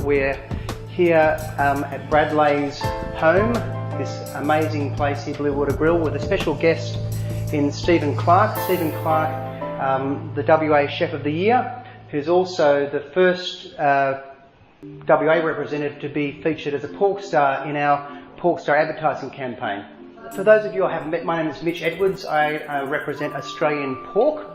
We're here at Bradley's home, this amazing place here, Bluewater Grill, with a special guest in Stephen Clark. Stephen Clark, the WA Chef of the Year, who's also the first WA representative to be featured as a PorkStar in our PorkStar advertising campaign. For those of you I haven't met, my name is Mitch Edwards. I represent Australian Pork.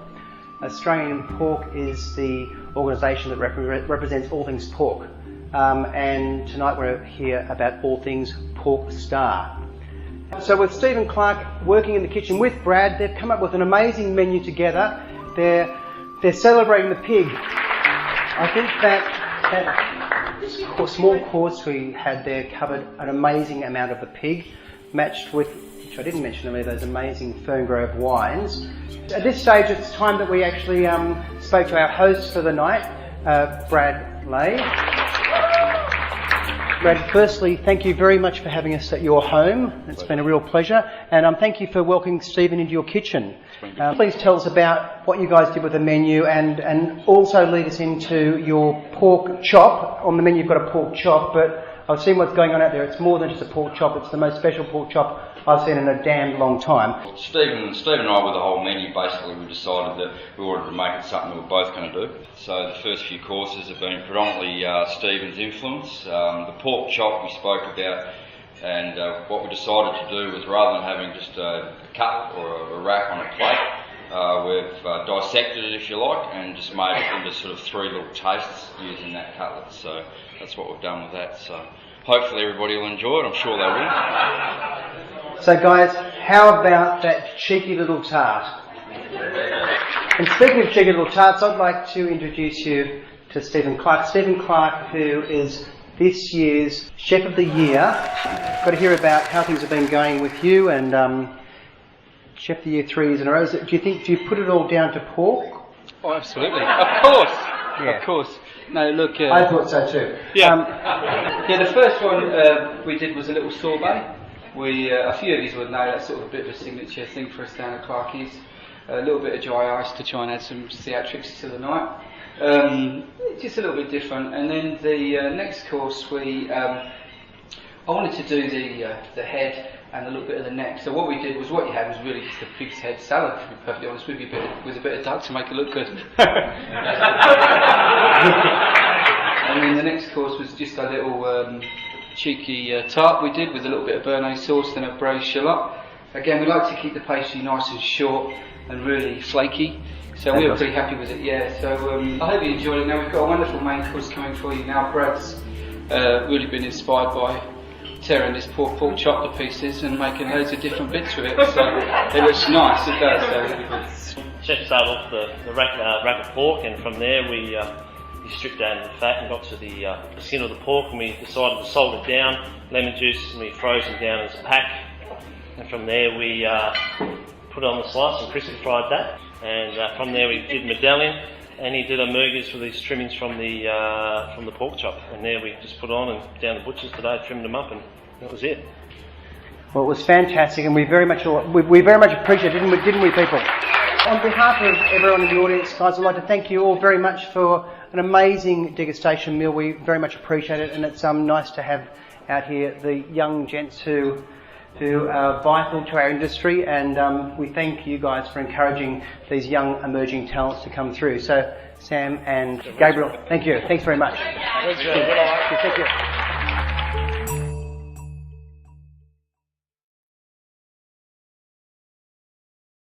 Australian Pork is the organisation that represents all things pork. And tonight we're here about all things PorkStar. So with Stephen Clark working in the kitchen with Brad, they've come up with an amazing menu together. They're celebrating the pig. I think that small course we had there covered an amazing amount of the pig, matched with, which I didn't mention earlier, those amazing Ferngrove wines. At this stage, it's time that we actually spoke to our host for the night, Brad Lay. Brad, firstly, thank you very much for having us at your home. It's been a real pleasure. And thank you for welcoming Stephen into your kitchen. Please tell us about what you guys did with the menu and also lead us into your pork chop. On the menu you've got a pork chop, but I've seen what's going on out there. It's more than just a pork chop. It's the most special pork chop I've seen in a damn long time. Stephen and I, with the whole menu, basically we decided that we wanted to make it something we were both going to do. So the first few courses have been predominantly Stephen's influence. The pork chop we spoke about, and what we decided to do was, rather than having just a cut or a wrap on a plate, we've dissected it, if you like, and just made it into sort of 3 little tastes using that cutlet. So that's what we've done with that. So hopefully everybody will enjoy it. I'm sure they will. So guys, how about that cheeky little tart? And speaking of cheeky little tarts, I'd like to introduce you to Stephen Clark. Stephen Clark, who is this year's Chef of the Year. Got to hear about how things have been going with you, and Chef of the Year 3 years in a row. Do you put it all down to pork? Oh, absolutely. Of course. Yeah. Of course. No, look. I thought so too. Yeah. The first one we did was a little sorbet. A few of you would know that's sort of a bit of a signature thing for us down at Clarkie's. A little bit of dry ice to try and add some theatrics to the night. Just a little bit different. And then the next course, I wanted to do the head and a little bit of the neck. So what we did was, what you had was really just a pig's head salad, to be perfectly honest with you, with a bit of duck to make it look good. And then the next course was just a little cheeky tart we did with a little bit of béarnaise sauce and a braised shallot. Again, we like to keep the pastry nice and short and really flaky, so we were pretty happy with it. Yeah, so I hope you enjoyed it. Now we've got a wonderful main course coming for you now. Brad's really been inspired by tearing this pork chop to pieces and making loads of different bits with it, so it looks nice, it does, so really good. Chef started off the rack of pork, and from there we stripped down the fat and got to the skin of the pork, and we decided to salt it down, lemon juice, and we froze them down as a pack. And from there we put it on the slice and crispy fried that. And from there we did medallion, and he did a merguez with these trimmings from the pork chop. And there we just put on and down the butchers today, trimmed them up, and that was it. Well, it was fantastic, and we very much appreciate it, didn't we, people? On behalf of everyone in the audience, guys, I'd like to thank you all very much for an amazing degustation meal. We very much appreciate it, and it's nice to have out here the young gents who are vital to our industry, and we thank you guys for encouraging these young emerging talents to come through. So Sam and Gabriel, thank you. Thanks very much. Thank you.